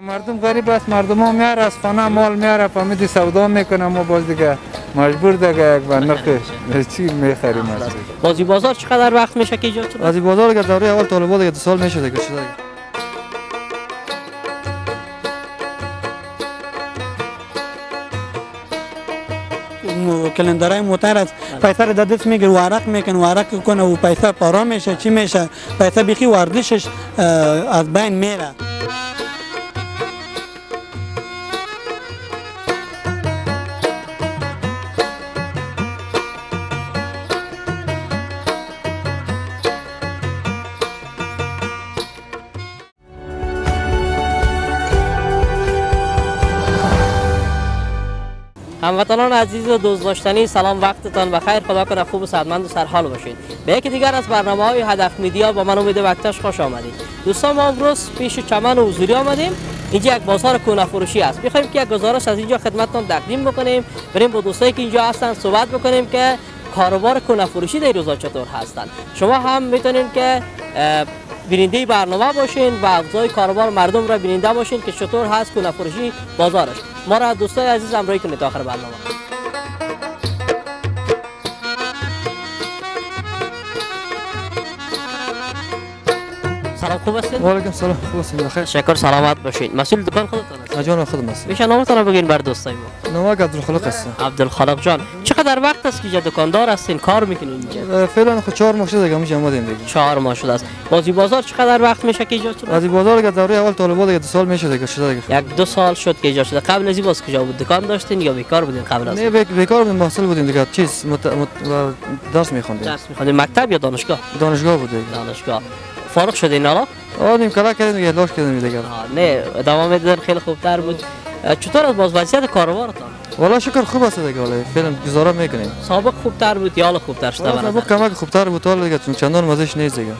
مردم غریب است، مردم ها میاره از خانه مال میاره فهمیدی سودا میکنه، ما باز دیگه مجبور دیگه یک نرخ چی میخریم. بازی بازار چقدر وقت میشه که ایجاد شده؟ بازی بازار که دوره اول طالبان دیگه 2 سال میشه دیگه شده. کلندرای موتر است، پیسه را دست میگیره ورق میکنه، ورق کنه و پیسه پارا میشه، چی میشه، پیسه بیخی ورزشش از بین میره. هموطنان عزیز و دوست داشتنی، سلام، وقتتان بخیر. خدا کنه خوب و صحتمند و سرحال باشید. به یکی دیگر از برنامه‌های هدف میدیا با من امید وقتش خوش آمدید. دوستان، ما امروز پیش چمن حضوری آمدیم. اینجا یک بازار کهنه فروشی است. می‌خوایم که یک گزارش از اینجا خدمتتان تقدیم بکنیم. بریم با دوستایی که اینجا هستن صحبت بکنیم که کاروبار کهنه فروشی در روزا چطور هستند. شما هم میتونین که بیننده برنامه باشین و افزای کاروبار مردم را بیننده باشین که چطور هست کهنه فروشی بازارش. ما را دوستای عزیز همراهی کنید تا آخر برنامه. سلام، خوب هستید؟ و علیکم سلام، خوب هستید؟ بخیر. شکر، سلامت باشید. مسئول دکان خودتان است؟ جان خودم هستم. میشه نامتان بگین بر دوستای ما؟ نام عبدالخالق هستم. عبدالخالق جان، چقدر وقت است که اینجا دکاندار هستین، کار میکنین اینجا؟ فعلا خود 4 ماه شده دیگه میشه اومدیم دیگه. 4 ماه شده است. بازی بازار چقدر وقت میشه که ایجاد شده؟ بازی بازار که دوره اول طالبان دیگه 2 سال میشه دیگه شده دیگه. 1-2 سال شد که ایجاد شده. قبل از این باز کجا بود؟ دکان داشتین یا بیکار بودین قبل از؟ نه بیکار بودیم، محصل بودیم دیگه. چیز درس میخوندیم. درس میخوندین مکتب یا دانشگاه؟ دانشگاه بود دیگه. دانشگاه. فارغ شدین حالا؟ آدیم کلا کردیم دیگه، لاش کردیم دیگه. نه، ادامه میدادن خیلی خوبتر بود. چطور از باز وضعیت کاروبارتان؟ والا شکر خوب است دیگه، والا فعلا گزاره میکنیم. سابق خوبتر بود یا حالا خوبتر شده؟ سابق کمک خوبتر بود حالا دیگه، چندان مزهش نیست دیگه.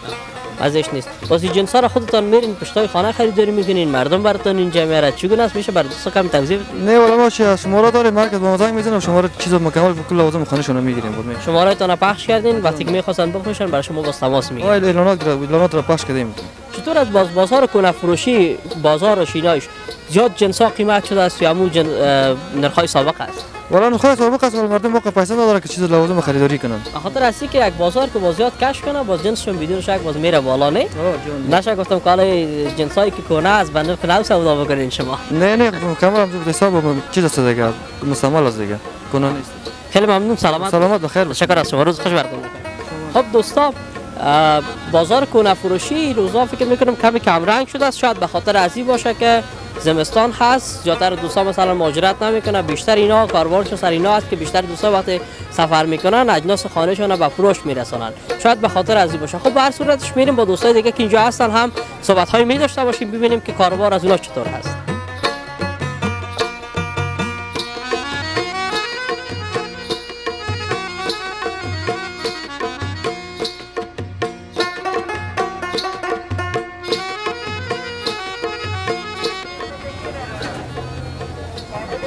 ازش نیست. بازی جنسا را خودتان میرین پشتای خانه خریداری میکنین، مردم براتون اینجا میاره، چگونه است؟ میشه بر دوستا کم توضیح بدید؟ نه والا ما شماره داریم، مرکز با ما زنگ میزنیم، شماره چیزا مکمل به کل لوازم خانه شون میگیریم. شماره تان پخش کردین، وقتی که میخواستن بفروشن برای شما باز تماس میگیرن. اعلانات را پخش کردیم. چطور از بازار کهنه فروشی بازار شینایش زیاد جنسا قیمت شده است یا همون نرخ‌های سابق است؟ والا نرخ‌های سابق است، ولی مردم موقع پیسه نداره که چیز لوازم خریداری کنن. بخاطر اصلی که یک بازار که باز زیاد کش کنه باز جنسشون بدون شک باز میره بالا. نه نشه گفتم که حالا جنسایی که کهنه از بنده فنال سودا بکنین شما. نه کاملا هم حساب چیز است دیگه، مستعمل است دیگه، کهنه نیست. خیلی ممنون، سلامت بخیر. تشکر از شما، روز خوش براتون. خب دوستان، بازار کهنه فروشی روزا فکر میکنم کمی کم رنگ شده است. شاید به خاطر از این باشه که زمستان هست، زیادتر دوستان مثلا مهاجرت نمیکنن، بیشتر اینا کاروبارشون سر اینا است که بیشتر دوستان وقتی سفر میکنن اجناس خانهشون رو به فروش میرسونن. شاید به خاطر از این باشه. خب به هر صورتش میریم با دوستای دیگه که اینجا هستن هم صحبت های می داشته باشیم، ببینیم که کاروبار از اونا چطور هست.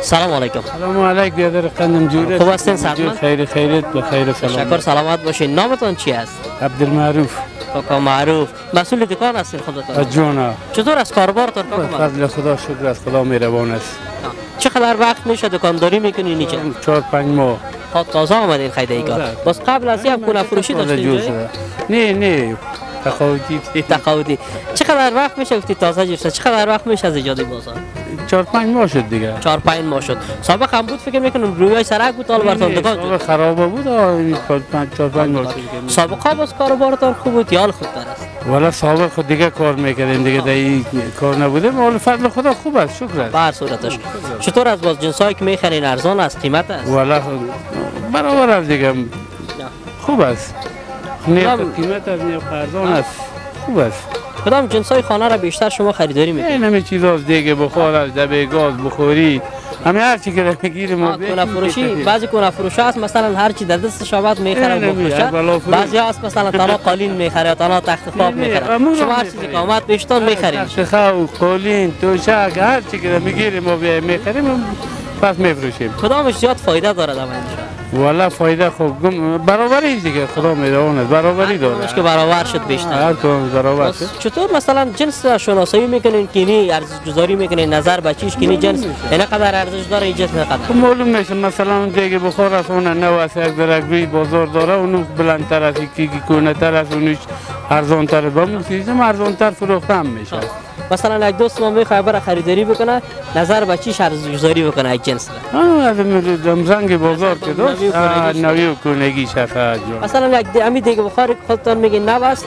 سلام علیکم. سلام علیکم بیادر قندم جوره. خوب هستین؟ سلامت؟ خیریت بخیر سلام. شکر، سلامت باشین. نامتون چی است؟ عبدالمعروف. کاکا معروف. مسئول دکان هستین خودتون؟ جونا. چطور از کاروبارتون کاکا معروف؟ فضل خدا، شکر از خدا مهربان است. چقدر وقت میشه دکانداری میکنین اینجا؟ 4-5 ماه. تازه آمدین خیلی ای کار. بس قبل از این هم کهنه فروشی داشتین؟ نه تقاعدی. چقدر وقت میشه گفتی تازه جور شد؟ چقدر وقت میشه از ایجاد بازار؟ 4-5 ماه شد دیگه. 4-5 ماه شد. سابق هم بود فکر میکنم رویای سرک بود حالا براتون دکان شد. خراب بود 4-5 ماه شد. سابقا باز کاروبارتون خوب بود یا حال خوبتر است؟ والا سابق خود دیگه کار میکردیم دیگه در کار نبودیم، ولی فضل خدا خوب است، شکر است. به هر صورتش چطور از باز جنسایی که میخرین ارزان است، قیمت است؟ والا برابر است دیگه، خوب است. نه قیمت از نه ارزان است، خوب است. کدام جنسای خانه را بیشتر شما خریداری میکنید؟ همه چیزا از دیگه، بخار از دبه گاز، بخوری، همه هر چی که میگیریم ما. کهنه فروشی، بعضی کهنه فروش هست مثلا هر چی در دست شابت میخره و بفروشه. بعضی هست مثلا تنها قالین میخره، تنها تخت خواب میخره. شما هر چیزی که اومد بیشتر میخرید. تخت خواب، قالین، توشک، هر چی که میگیریم ما میخریم پس میفروشیم. کدامش زیاد فایده داره در اینجا؟ والا فایده خوب برابری دیگه خدا میدونه برابری داره که برابر شد بیشتر هر کدوم برابر شد. چطور مثلا جنس شناسایی میکنین که اینی ارزش گذاری میکنین نظر به چیش که اینی جنس اینقدر ارزش داره این جنس اینقدر معلوم میشه مثلا دیگه بخور از اون نو است یک درگوی بازار داره اونو بلندتر است یکی کونه‌تر است اونش ارزان‌تر به موسیقی ارزان‌تر فروخته هم میشه. مثلا یک دوست ما میخواد برای خریداری بکنه نظر به چیش ارزش گذاری بکنه یک جنس از رنگ بازار که داشت نوی و کونگیش هست. مثلا یک امی دیگه بخاری خودتان میگین نو است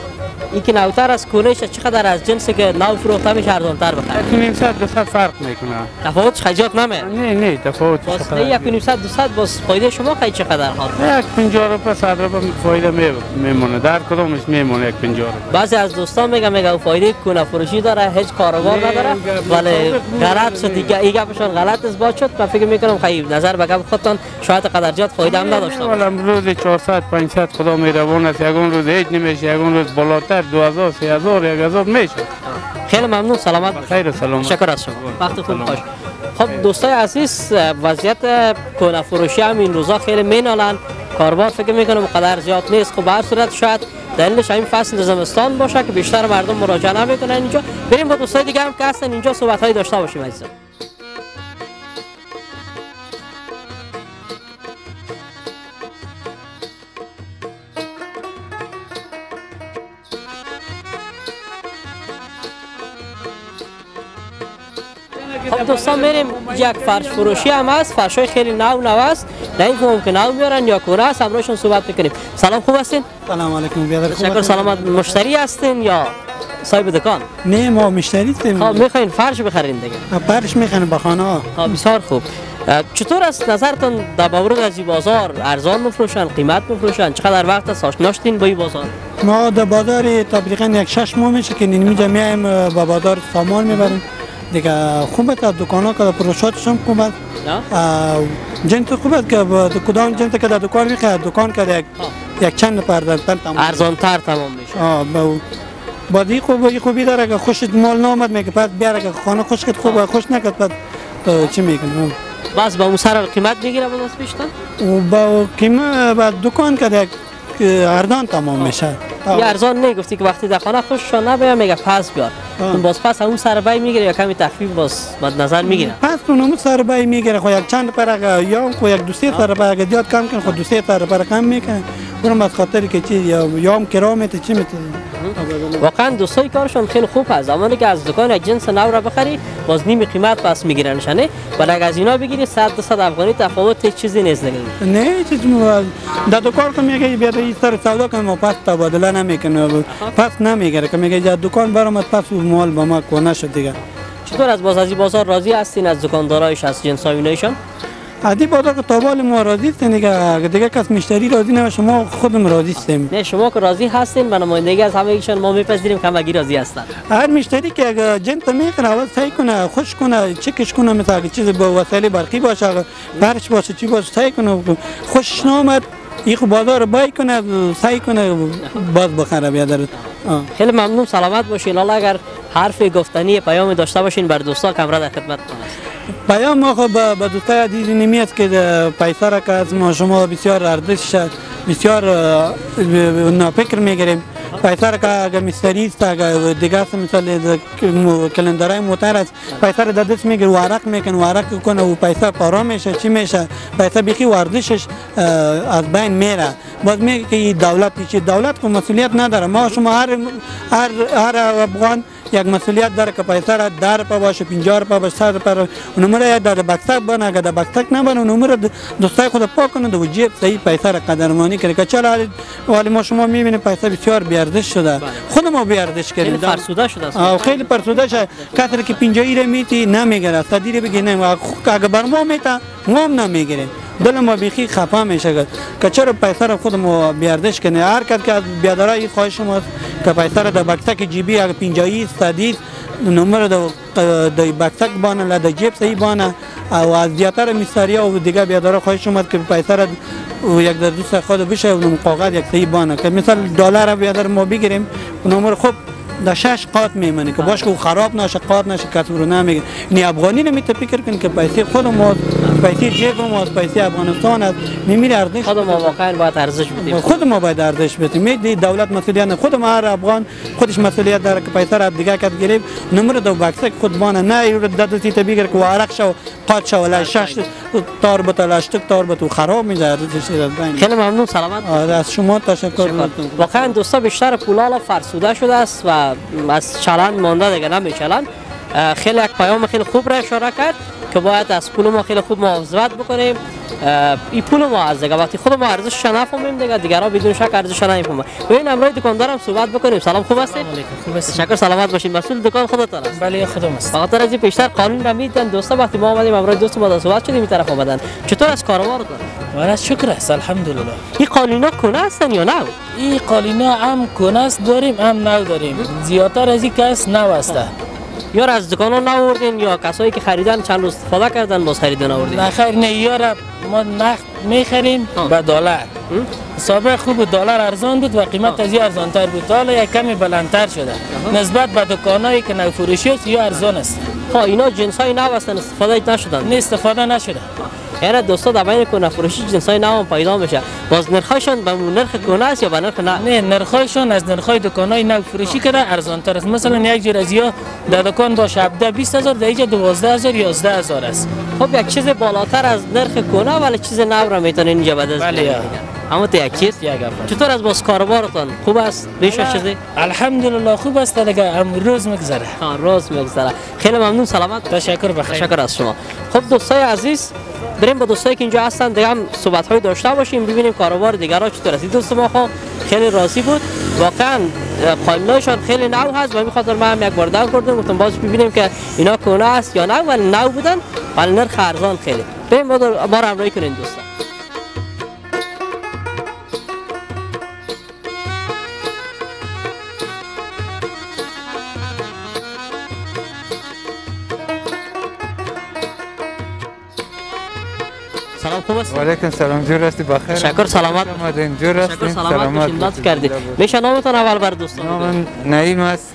یکی نوتر از کونهش چقدر از جنسی که نو فروخته میشه ارزان‌تر بخره 1.5 فرق میکنه. تفاوتش خیلیات نمیه. نه تفاوت باز 1.5 باز فایده شما خیلی چقدر خواهد 50 روپیه 100 روپیه فایده میمونه در کدامش میمونه 50 روپیه. بعضی از دوستان میگه فایده کونه فروشی داره هیچ کاروبار نداره ولی غلط شد دیگه این گپشون غلط اثبات شد. من فکر میکنم خیلی نظر به گپ خودتان شاید قدر زیاد فایده هم نداشته باشه. روز 400 500 خدا مهربان است یگون روز هیچ نمیشه یگون روز بالاتر 2000 3000 1000 میشه. خیلی ممنون سلامت خیر سلامت شکر از شما وقت خوب خوش. خب دوستای عزیز وضعیت کونه فروشی هم این روزا خیلی مینالن کاروبار فکر میکنم قدر زیاد نیست. خب به هر صورت شاید دلیلش همین فصل زمستان باشه که بیشتر مردم مراجعه نمیکنن اینجا. بریم با دوستای دیگه هم که هستن اینجا صحبت‌هایی داشته باشیم عزیزان. خب دوستان بریم یک فرش فروشی هم هست فرشای خیلی نو است نمی‌فهمم که نو میارن یا کونه است همراهشون صحبت میکنیم. سلام خوب هستین؟ سلام علیکم بیادر خوب شکر سلامت. مشتری هستین یا صاحب دکان؟ نه ما مشتری هستیم. خب میخواین فرش بخرین دیگه؟ فرش میخواین به خانه ها. خب بسیار خوب. چطور است نظرتون در مورد از این بازار ارزان میفروشن قیمت میفروشن چقدر وقت است آشنا شدین با این بازار؟ ما در بازار تقریبا یک 6 ماه میشه که اینجا میایم با بازار سامان میبریم دیگه. خوبه تا دکانا که فروشاتش هم خوبه جنس خوبه که کدام جنس که در دکان میخواد دکان که یک چند پرداختن تمام ارزان تر تمام میشه. با دی خوبی داره که خوشت مال نامد میگه بعد بیاره که خانه خوش کد خوبه خوش نکد بعد چی میکنه بس با اون سر قیمت میگیره با دست پیشتن و با قیمت با دکان که اردان تمام میشه. یا ارزان نه گفتی که وقتی در خانه خوش شد نباید میگه پس بیار باز پس اون سر بای میگیره یا کمی تخفیف باز مد نظر میگیره پس اون سر بای میگیره خو یک چند پر یا خو یک دو سه سر بای زیاد کم کن خو دو سه سر پر کم میکنه اونم از خاطر که چی یا هم کرامت چی میتونه. واقعا دوستای کارشون خیلی خوب هست. زمانی که از دکان یک جنس نو را بخری باز نیم قیمت پس میگیرنشانه ولی اگه از اینا بگیری 100 200 افغانی تفاوت هیچ چیزی نیست دیگه. نه چیز در دکان که میگه بیاد این سر سودا کنم پس تبادله نمیکنه پس نمیگیره که میگه در دکان برام پس مال با ما کنه شد دیگه. چطور از بازار راضی هستین از دکاندارایش از جنسای اینایشان؟ عادی بازار که تابال ما راضی هستیم دیگه کس مشتری راضی نمیشه ما خودم راضی هستیم. نه شما که راضی هستین به نمایندگی از همه ایشان ما میپذیریم که همگی راضی هستن. هر مشتری که اگه جنس میکنه اول سعی کنه خوش کنه چکش کنه مثلا چیز با وسایل برقی باشه فرش باشه چی باشه سعی کنه خوشش نامد این بازار بای کنه سعی کنه باز بخره بیادر. خیلی ممنون سلامت باشین. الله اگر حرف گفتنی پیام داشته باشین بر دوستا کامرا در خدمت پیام ما خب به دوستای عزیز نمیاد که پیسه را که از ما شما بسیار ارزش بسیار نافکر میگیریم پیسه را که اگر مستری است اگر دیگه است مثل کلندرهای موتر است پیسه را در دست میگیره ورق میکنه ورق کنه و پیسه پارا میشه چی میشه پیسه بیخی ورزشش از بین میره باز میگه که دولت چی دولت کو مسئولیت نداره ما شما هر افغان یک مسئولیت داره که پیسه را در پا باشه 50 روپیه باشه 100 روپیه نمره در بکسک بنه اگر در بکسک نبنه نمره دوستای خود پاک کنه دو جیب صحیح پیسه را قدرمانی کنه که چرا ولی ما شما میبینید پیسه بسیار بی ارزش شده خود ما بی ارزش کردیم خیلی فرسوده شده خیلی فرسوده شده کسی که 50 را میتی نمیگیره صدی بگی نه اگه بر ما میتا ما هم نمیگیریم دل ما بیخی خفه میشه که چرا پیسه را خود ما بی ارزش کنه هر کس که بیادرای خواهش ما که پیسه را در بکسک جیبی اگه 50 100 نمره در بکسک بانه لده جیب صحیح بانه و از زیادتر مستریا و دیگه بیادرها خواهش اومد که پیسه را یک در دوست خود بشه و کاغذ یک صحیح بانه که مثل دلار بیادر ما بگیریم نمره خوب در 6 قاط میمونه که باشه که خراب نشه قاط نشه کسی رو نمیگه نی افغانی نمیته فکر کن که پیسه خود ما پیسه جیب ما پیسه افغانستان است میمیره ارزش خود ما واقعا باید ارزش بدیم. خود ما باید ارزش بدیم. می دولت مسئولیت خود ما هر افغان خودش مسئولیت داره که پیسه را دیگه کات گرفت نمره دو بکسک خود بانه نه یورو دادتی تبیگر که وارق شو قاچ شو ولی شش تار بتل اشتک تار بتو خراب میشه ارزشش بین. خیلی ممنون سلامت. از شما تشکر. واقعا دوستا بیشتر پولالا فرسوده شده است و از چلند مانده دیگه نمیچلند. خیلی یک پیام خیلی خوب را اشاره کرد که باید از پول ما خیلی خوب محافظت بکنیم. این پول ما از دیگه وقتی خود ما ارزشش نفهمیم دیگه دیگران بدون شک ارزشش نمیفهمن. ببین امروز دکاندارم صحبت بکنیم. سلام خوب هستید؟ خوب است. تشکر سلامت باشین. مسئول دکان خودتان است؟ بله خودم است. فقط از این بیشتر قانون را میدن دوستا وقتی ما اومدیم امروز دوست ما صحبت شدیم این طرف اومدن. چطور از کاروبارتون؟ والا شکر است الحمدلله. این قالینا کنه هستن یا نه؟ این قالینا هم کنه است داریم هم نو داریم. زیادتر از این کس نو است. یا از دکانا نآوردین یا کسایی که خریدن چند روز استفاده کردن باز خریدن آوردین؟ نه خیر نه یارا ما نقد میخریم به دلار. سابق خوب دلار ارزان بود و قیمت از ارزان تر بود. حالا یک کمی بلندتر شده. نسبت به دکانایی که نو فروشی است یا ارزان است. اینا جنسای نو هستن استفاده نشدن؟ نه استفاده نشده. یعنی دوستا در بین کنه فروشی جنسای نو هم پیدا میشه. باز نرخشون به نرخ کنه است یا به نرخ نه؟ نه نرخشون از نرخای دکانای نو فروشی کرده ارزان تر است. مثلا یک جور از یا در دکان باشه 17,000 در اینجا 12,000 11,000 است. خب یک چیز بالاتر از نرخ کنه ولی چیز نو را میتونین اینجا بده. بله. اما تو یک چیز چطور از باز کاروبارتان خوب است؟ بیشتر چیزی؟ الحمدلله خوب است دیگه روز میگذره. روز میگذره. خیلی ممنون سلامت. تشکر بخیر. تشکر از شما. خب دوستای عزیز بریم با دوستایی که اینجا هستن دیگه هم صحبت های داشته باشیم ببینیم کاروبار دیگران چطور است. دوست ما خیلی راضی بود. واقعا قالیناشون خیلی نو هست و همین خاطر ما هم یک بار دور کردیم گفتم باز ببینیم که اینا کنه است یا نه ولی نو بودن ولی نرخ ارزان خیلی. بریم ما رو همراهی کنین دوستان. سلام خوب است؟ و علیکم سلام جور هستی بخیر. تشکر سلامت. آمدین جور هستی؟ تشکر سلامت باشین لطف کردید. میشه نامتون اول بر دوستان؟ نام نعیم است.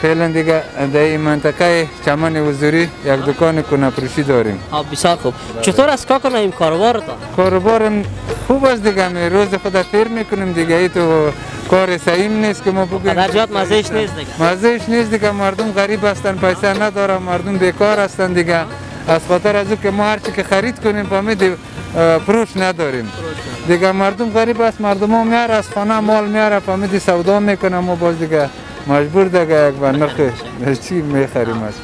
فعلا دیگه در این منطقه چمن حضوری یک دکان کنه فروشی داریم. بسیار خوب. چطور است کاکا نعیم کاروبارتان؟ کاروبارم خوب است دیگه می روز خود تیر میکنیم دیگه ای تو کار صحیح نیست که ما بگیم. در جات مزهش نیست دیگه. مزهش نیست دیگه مردم غریب هستن پیسه ندارن مردم بیکار هستن دیگه. از خاطر از او که ما هرچی که خرید کنیم فهمید فروش نداریم دیگه مردم غریب است مردم ها میاره از خانه مال میاره فهمید سودا میکنه ما باز دیگه مجبور دیگه یک بر نرخ چی میخریم است.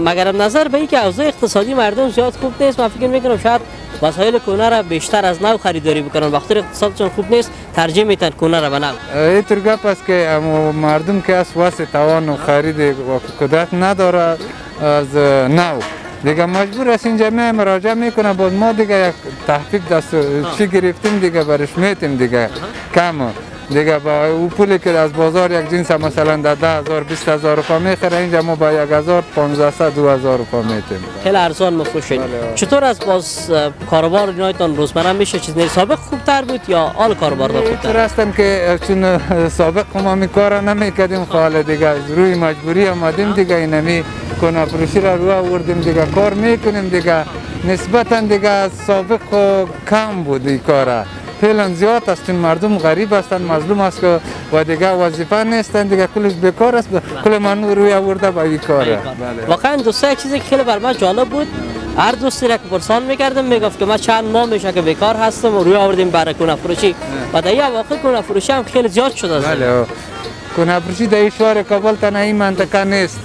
مگر نظر به اینکه اوضاع اقتصادی مردم زیاد خوب نیست من فکر میکنم شاید وسایل کونه را بیشتر از نو خریداری بکنن وقتی اقتصادشون خوب نیست ترجیح میتن کونه را به نو. اینطور گپ است که مردم که از واسه توان و خرید و قدرت نداره از نو دیگه مجبور است اینجا مراجعه میکنه باز ما دیگه یک تحقیق دست چی گرفتیم دیگه برش میتیم دیگه کم دیگه با او پولی که از بازار یک جنس مثلا در 10,000 20,000 روپیه میخره اینجا ما با 1,500 2,000 روپیه میتیم. خیلی ارزان میفروشید. چطور از باز کاروبار اینایتون روزمره میشه چیز نه سابق خوبتر بود یا حال کاروبار خوبتر؟ هستم که چون سابق ما می کار نمیکردیم خاله دیگه روی مجبوری آمدیم دیگه اینمی کنه فروشی را رو آوردیم دیگه کار میکنیم دیگه نسبتا دیگه از سابق کم بود این کار. فعلا زیاد است چون مردم غریب هستند مظلوم است که و دیگه وظیفه نیستند دیگه کلش بیکار است کل من روی آورده با این کاره. واقعا دوستا چیزی که خیلی بر من جالب بود هر دوستی را که پرسان میکردم میگفت که من چند ماه میشه که بیکار هستم و روی آوردیم برای کنه فروشی و در این واقع کنه فروشی هم خیلی زیاد شده است. بله کنه فروشی در شهر کابل تا این منطقه نیست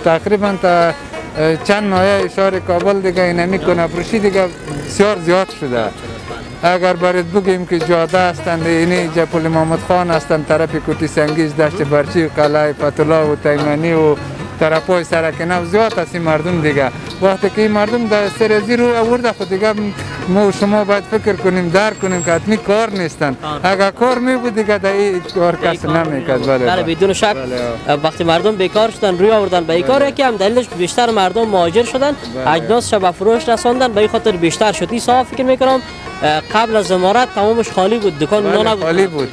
تقریبا تا چند نایه شهر کابل دیگه اینمی کنه فروشی دیگه بسیار زیاد شده. اگر برات بگیم که جاده هستند اینی جپل محمد خان هستند طرف کوتی سنگیز دشت برچی و قلعه فتولا و تیمانی و طرفای سرک نو زیاد است مردم دیگه وقتی که مردم در سرازی رو آورده خود دیگه ما و شما باید فکر کنیم درک کنیم که حتمی کار نیستن اگر کار می بود دیگه در این کار کس نمیکرد. بله بدون شک وقتی مردم بیکار شدن روی آوردن به این کار یکی هم دلیلش بیشتر مردم مهاجر شدن اجناس شب فروش رساندن به این خاطر بیشتر شد. این صاحب فکر میکنم قبل از امارت تمامش خالی بود، دکان اونا نبود. خالی بود.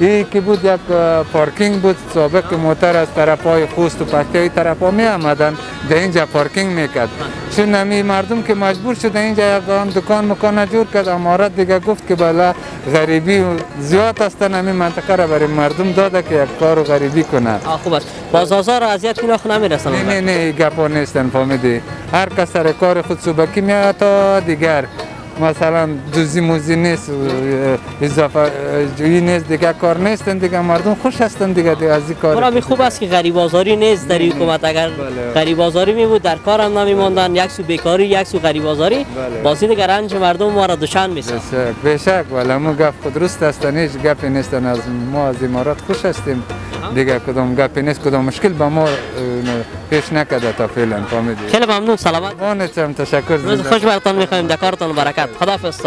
این که بود یک پارکینگ بود سابق که موتر از طرفای خوست و پکتی طرفا می آمدن در اینجا پارکینگ میکرد. چون نمی مردم که مجبور شد اینجا یک دکان مکان جور کرد، امارت دیگه گفت که بالا غریبی زیاد هستن، همین منطقه را برای مردم داده که یک کار غریبی کنه. خوب است. بازار را اذیت کنه خو نمیرسن. نه گپا نیستن، فهمیدی؟ هر کس سر کار خود صبحی میاد تا دیگر مثلا جزی موزی نیست، اضافه جویی نیست، دیگه کار نیستن، دیگه مردم خوش هستن دیگه از این کار. برای خوب است که غریب آزاری نیست در حکومت. اگر غریب آزاری می بود در کار هم نمیماندن، یک سو بیکاری یک سو غریب آزاری، بازی دیگه رنج مردم ما را دوشن میسازد. بیشک ولی مو گپ خود درست هستن، هیچ گپی نیستن. از ما از امارات خوش هستیم دیگه، کدام گپی نیست، کدام مشکل با ما پیش نکرده تا فعلا. فهمیدی؟ خیلی ممنون، سلامت. وانتم تشکر. روز خوش براتون میخوایم، در کارتون برکت. خداحافظ.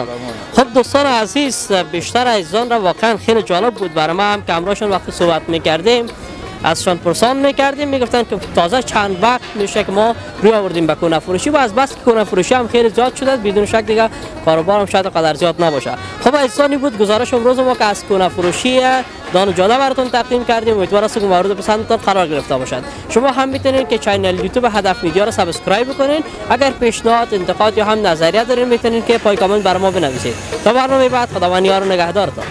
خب دوستان عزیز، بیشتر عزیزان را واقعا خیلی جالب بود برای ما هم که همراهشون وقتی صحبت میکردیم ازشان پرسان میکردیم، میگفتن که تازه چند وقت میشه که ما روی آوردیم به کونه فروشی و از بس که کونه فروشی هم خیلی زیاد شده بدون شک دیگه کاروبار هم شاید قدر زیاد نباشه. خب عزیزانی بود گزارش امروز ما که از کونه فروشی دان جاده براتون تقدیم کردیم. امیدوارم که مورد پسندتان قرار گرفته باشد. شما هم میتونید که کانال یوتیوب هدف میدیا را سابسکرایب بکنین. اگر پیشنهاد، انتقاد یا هم نظریه دارین میتونید که پای کامنت برای ما بنویسید. تا برنامه بعد خداوند یار و نگهدارتان.